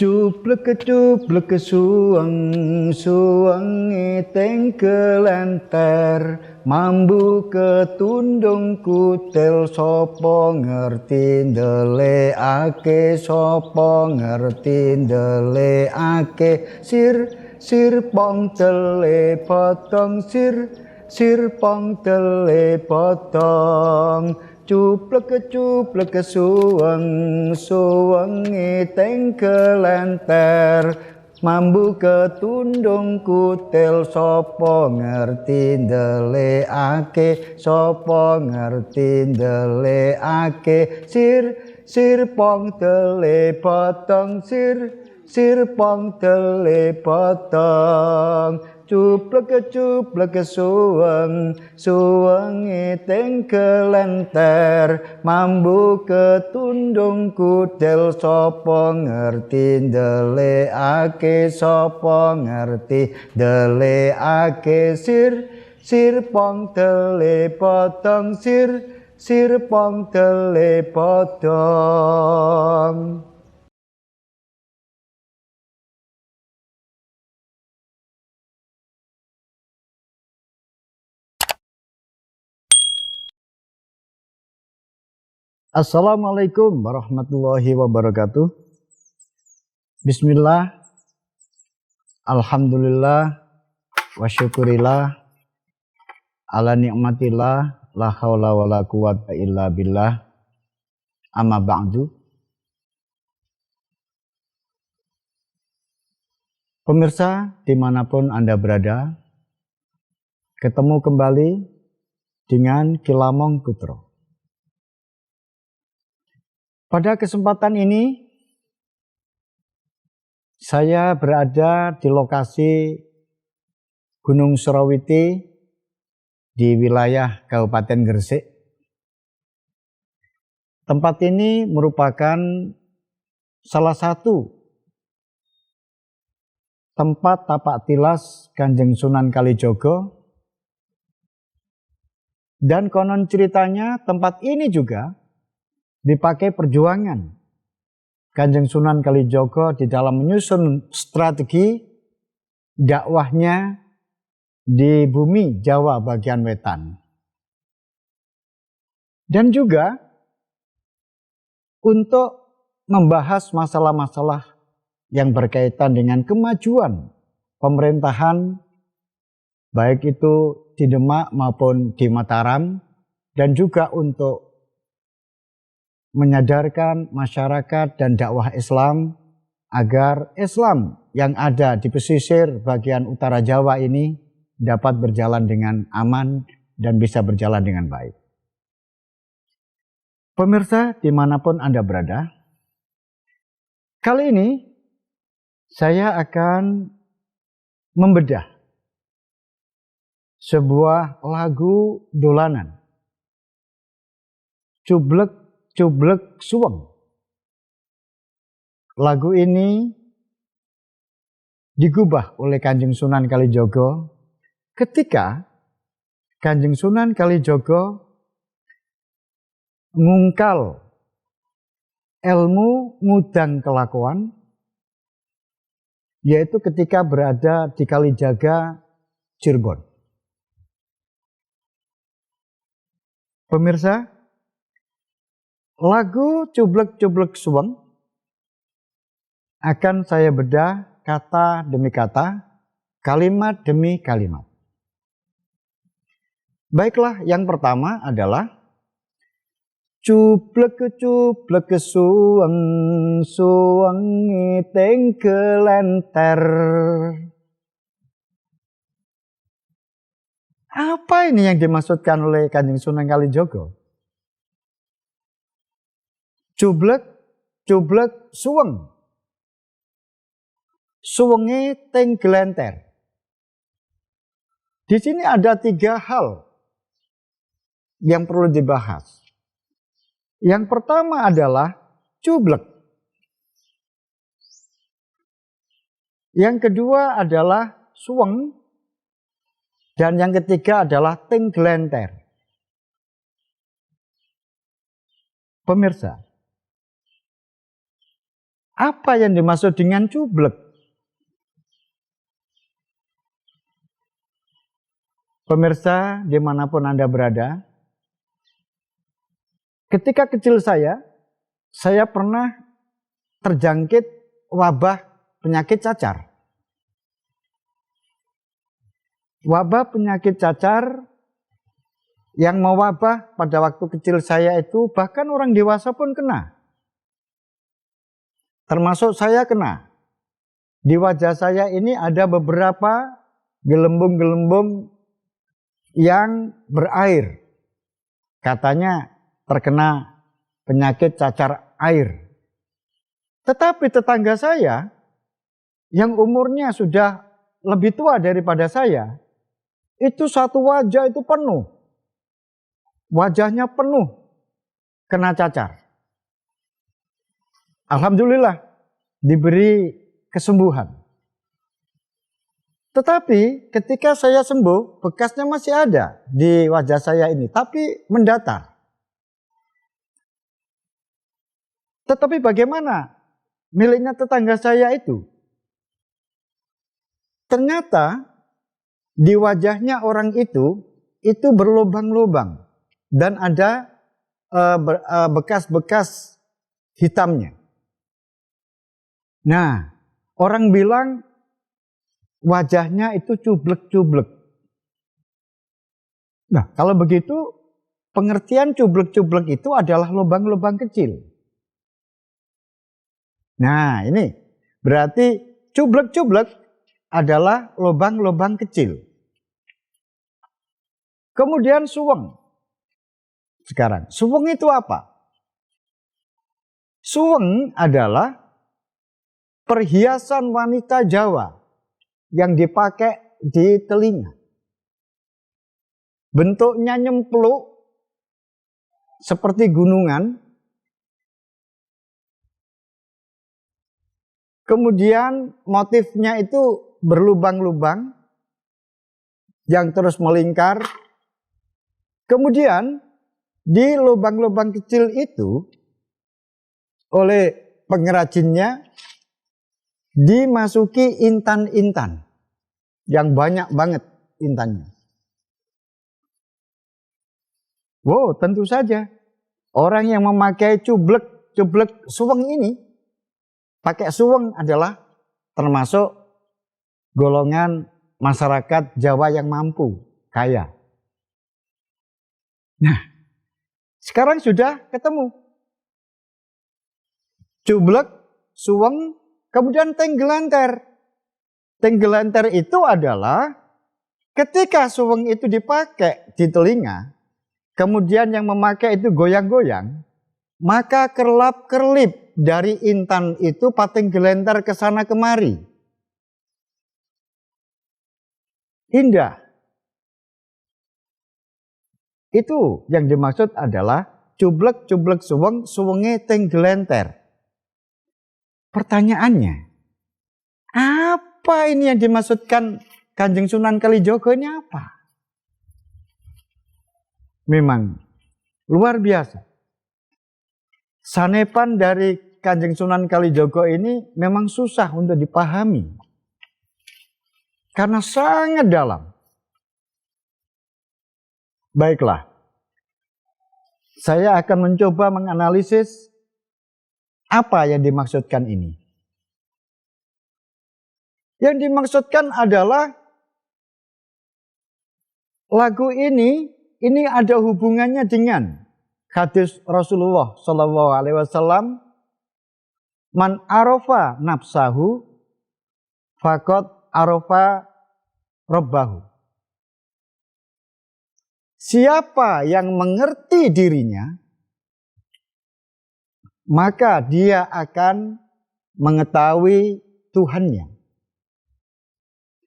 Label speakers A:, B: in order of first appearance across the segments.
A: Cuplek suweng suwengi teng kelenter, mambu ketundung kutil sapa ngerti ndelekake, sapa ngerti ndelekake. Sir pong tele potong, sir pong tele potong. Cuplek suweng suwengi teng kelenter, mambu ketundung kutil sapa ngerti ndelekake, sapa ngerti ndelekake. Sir pong tele potong, sir pong tele potong. Cuplek suweng suwengi teng kelenter, mambu ketundung kutil sapa ngerti ndelekake, sapa ngerti ndelekake. Sir pong tele potong, sir pong tele potong. Assalamualaikum warahmatullahi wabarakatuh. Bismillah, alhamdulillah, wa syukurillah, ala ni'matillah, la haula wa la quwata illa billah, amma ba'du. Pemirsa dimanapun Anda berada, ketemu kembali dengan Kilamong Putro. Pada kesempatan ini, saya berada di lokasi Gunung Surawiti di wilayah Kabupaten Gresik. Tempat ini merupakan salah satu tempat tapak tilas Kanjeng Sunan Kalijogo, dan konon ceritanya tempat ini juga dipakai perjuangan Kanjeng Sunan Kalijogo di dalam menyusun strategi dakwahnya di bumi Jawa bagian wetan. Dan juga untuk membahas masalah-masalah yang berkaitan dengan kemajuan pemerintahan, baik itu di Demak maupun di Mataram, dan juga untuk menyadarkan masyarakat dan dakwah Islam agar Islam yang ada di pesisir bagian utara Jawa ini dapat berjalan dengan aman dan bisa berjalan dengan baik. Pemirsa dimanapun Anda berada, kali ini saya akan membedah sebuah lagu dolanan, Cublek Suweng. Lagu ini digubah oleh Kanjeng Sunan Kalijogo ketika Kanjeng Sunan Kalijogo ngungkal ilmu ngudang kelakuan, yaitu ketika berada di Kalijaga, Cirebon. Pemirsa, lagu Cublek Suweng akan saya bedah kata demi kata, kalimat demi kalimat. Baiklah, yang pertama adalah Cublek suweng suwengi teng kelenter. Apa ini yang dimaksudkan oleh Kanjeng Sunan Kalijogo? Cublek suweng suwengi teng gelenter. Di sini ada 3 hal yang perlu dibahas. Yang pertama adalah cublek. Yang kedua adalah suweng. Dan yang ketiga adalah teng gelenter. Pemirsa, Apa yang dimaksud dengan cublek? Pemirsa dimanapun Anda berada, ketika kecil saya pernah terjangkit wabah penyakit cacar. Wabah penyakit cacar yang mewabah pada waktu kecil saya itu bahkan orang dewasa pun kena. Termasuk saya kena. Di wajah saya ini ada beberapa gelembung-gelembung yang berair. Katanya terkena penyakit cacar air. Tetapi tetangga saya yang umurnya sudah lebih tua daripada saya, itu satu wajah itu penuh. Wajahnya penuh kena cacar. Alhamdulillah diberi kesembuhan. Tetapi ketika saya sembuh, bekasnya masih ada di wajah saya ini, tapi mendatar. Tetapi bagaimana miliknya tetangga saya itu? Ternyata di wajahnya orang itu berlubang-lubang dan ada bekas-bekas hitamnya. Nah, orang bilang wajahnya itu cublek-cublek. Nah, kalau begitu pengertian cublek-cublek itu adalah lubang-lubang kecil. Nah, ini berarti cublek-cublek adalah lubang-lubang kecil. Kemudian suweng. Sekarang, suweng itu apa? Suweng adalah perhiasan wanita Jawa yang dipakai di telinga. Bentuknya nyempluk seperti gunungan. Kemudian motifnya itu berlubang-lubang yang terus melingkar. Kemudian di lubang-lubang kecil itu oleh pengrajinnya dimasuki intan-intan yang banyak banget intannya. Wow, tentu saja orang yang memakai cublek suweng ini, pakai suweng adalah termasuk golongan masyarakat Jawa yang mampu, kaya. Nah, sekarang sudah ketemu. Cublek, suweng, kemudian tenggelanter. Tenggelanter itu adalah ketika suweng itu dipakai di telinga, kemudian yang memakai itu goyang-goyang, maka kerlap-kerlip dari intan itu pating gelenter ke sana kemari. Indah. Itu yang dimaksud adalah cublek-cublek suweng, suwenge tenggelenter. Pertanyaannya, apa ini yang dimaksudkan Kanjeng Sunan Kalijogo ini apa? Memang luar biasa. Sanepan dari Kanjeng Sunan Kalijogo ini memang susah untuk dipahami. Karena sangat dalam. Baiklah. Saya akan mencoba menganalisis apa yang dimaksudkan ini. Yang dimaksudkan adalah lagu ini ada hubungannya dengan hadis Rasulullah Shallallahu Alaihi Wasallam, man arofa nafsahu, fakot arofa robbahu. Siapa yang mengerti dirinya, maka dia akan mengetahui Tuhannya.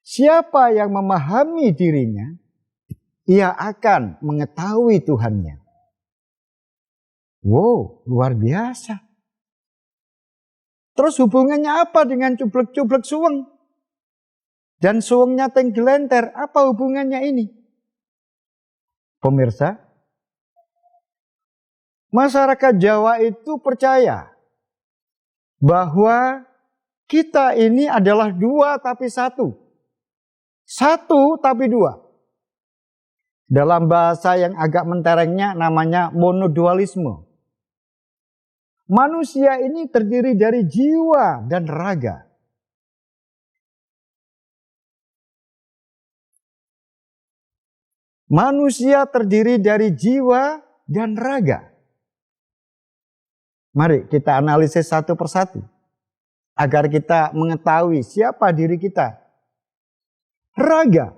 A: Siapa yang memahami dirinya, ia akan mengetahui Tuhannya. Wow, luar biasa. Terus hubungannya apa dengan cublek-cublek suweng? Dan suwengnya tenggelenter, apa hubungannya ini? Pemirsa, masyarakat Jawa itu percaya bahwa kita ini adalah dua tapi satu. Satu tapi dua. Dalam bahasa yang agak menterengnya namanya monodualisme. Manusia ini terdiri dari jiwa dan raga. Manusia terdiri dari jiwa dan raga. Mari kita analisis satu persatu agar kita mengetahui siapa diri kita. Raga.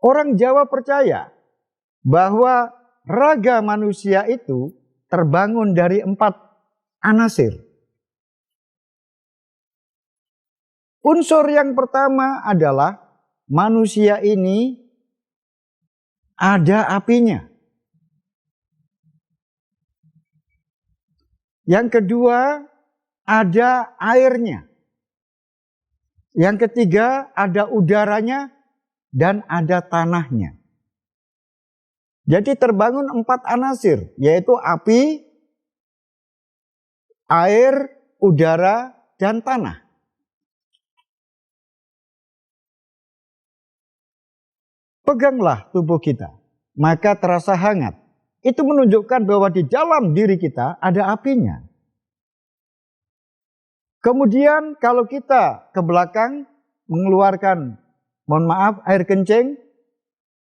A: Orang Jawa percaya bahwa raga manusia itu terbangun dari 4 anasir. Unsur yang pertama adalah manusia ini ada apinya. Yang kedua, ada airnya. Yang ketiga, ada udaranya dan ada tanahnya. Jadi terbangun 4 anasir, yaitu api, air, udara, dan tanah. Peganglah tubuh kita, maka terasa hangat. Itu menunjukkan bahwa di dalam diri kita ada apinya. Kemudian kalau kita ke belakang mengeluarkan, mohon maaf, air kencing,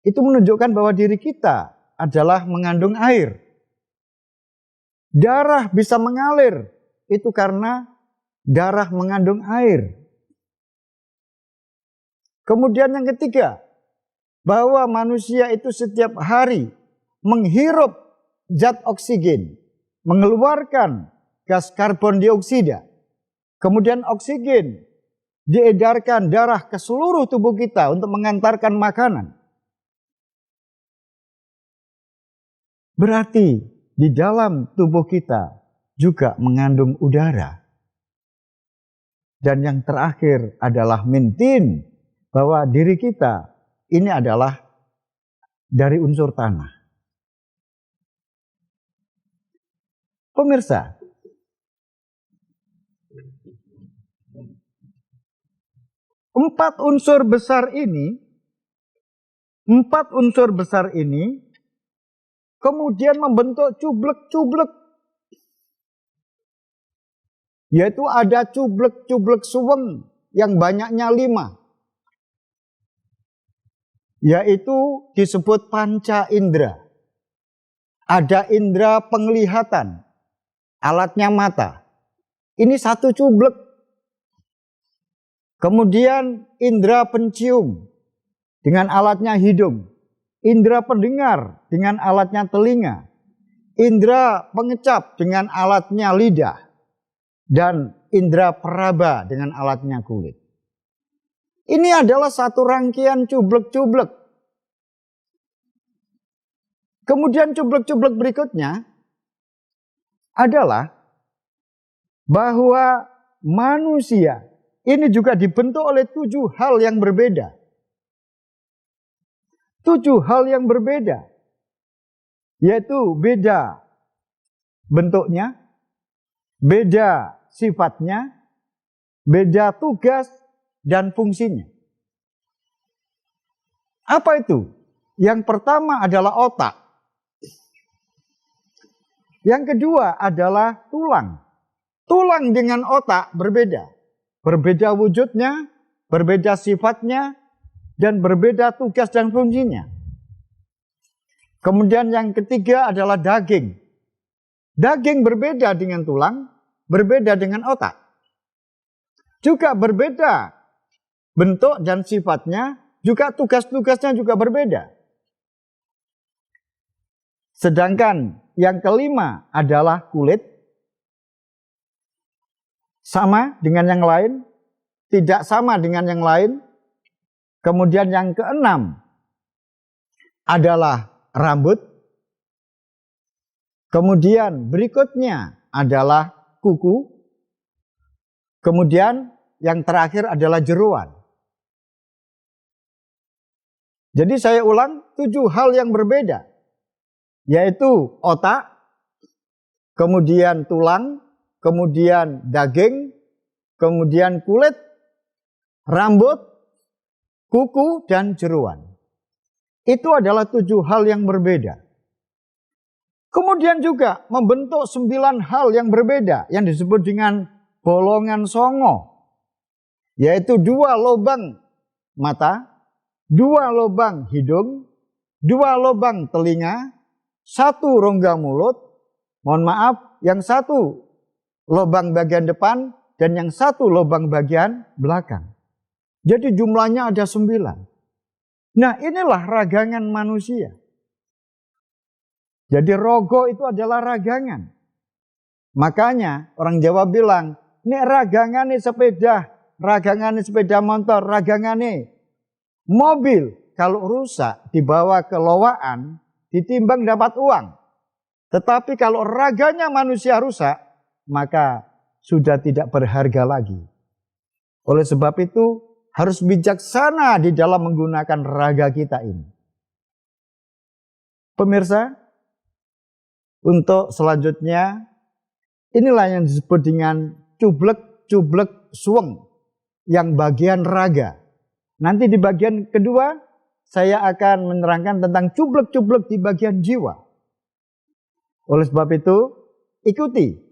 A: itu menunjukkan bahwa diri kita adalah mengandung air. Darah bisa mengalir, itu karena darah mengandung air. Kemudian yang ketiga, bahwa manusia itu setiap hari menghirup zat oksigen, mengeluarkan gas karbon dioksida. Kemudian oksigen diedarkan darah ke seluruh tubuh kita untuk mengantarkan makanan. Berarti di dalam tubuh kita juga mengandung udara. Dan yang terakhir adalah mintin, bahwa diri kita ini adalah dari unsur tanah. Pemirsa, 4 unsur besar ini kemudian membentuk cublek-cublek. Yaitu ada cublek-cublek suweng yang banyaknya 5. Yaitu disebut panca indera. Ada indera penglihatan, alatnya mata. Ini satu cublek. Kemudian indera pencium dengan alatnya hidung. Indera pendengar dengan alatnya telinga. Indera pengecap dengan alatnya lidah. Dan indera peraba dengan alatnya kulit. Ini adalah satu rangkaian cublek-cublek. Kemudian cublek-cublek berikutnya adalah bahwa manusia ini juga dibentuk oleh 7 hal yang berbeda. 7 hal yang berbeda. Yaitu beda bentuknya, beda sifatnya, beda tugas, dan fungsinya. Apa itu? Yang pertama adalah otak. Yang kedua adalah tulang. Tulang dengan otak berbeda. Berbeda wujudnya, berbeda sifatnya, dan berbeda tugas dan fungsinya. Kemudian yang ketiga adalah daging. Daging berbeda dengan tulang, berbeda dengan otak. Juga berbeda bentuk dan sifatnya, juga tugas-tugasnya juga berbeda. Sedangkan yang kelima adalah kulit. Sama dengan yang lain, tidak sama dengan yang lain. Kemudian yang keenam adalah rambut. Kemudian berikutnya adalah kuku. Kemudian yang terakhir adalah jeroan. Jadi saya ulang, 7 hal yang berbeda. Yaitu otak, kemudian tulang, kemudian daging, kemudian kulit, rambut, kuku, dan jeruan. Itu adalah 7 hal yang berbeda. Kemudian juga membentuk 9 hal yang berbeda yang disebut dengan bolongan songo. Yaitu 2 lubang mata, 2 lubang hidung, 2 lubang telinga, 1 rongga mulut, mohon maaf, yang 1 lubang bagian depan dan yang 1 lubang bagian belakang. Jadi jumlahnya ada 9. Nah, inilah ragangan manusia. Jadi rogo itu adalah ragangan. Makanya orang Jawa bilang, ini ragangan nih sepeda, ragangan nih sepeda motor, ragangan nih mobil. Kalau rusak dibawa ke lowaan, ditimbang dapat uang. Tetapi kalau raganya manusia rusak, maka sudah tidak berharga lagi. Oleh sebab itu, harus bijaksana di dalam menggunakan raga kita ini. Pemirsa, untuk selanjutnya, inilah yang disebut dengan cublek-cublek suweng, yang bagian raga. Nanti di bagian kedua, saya akan menerangkan tentang cublek-cublek di bagian jiwa. Oleh sebab itu, ikuti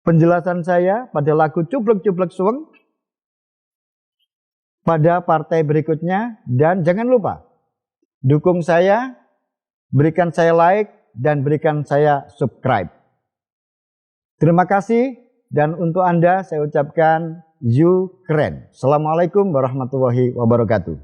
A: penjelasan saya pada lagu Cublek-Cublek Suweng pada partai berikutnya, dan jangan lupa dukung saya, berikan saya like, dan berikan saya subscribe. Terima kasih, dan untuk Anda saya ucapkan you keren. Assalamualaikum warahmatullahi wabarakatuh.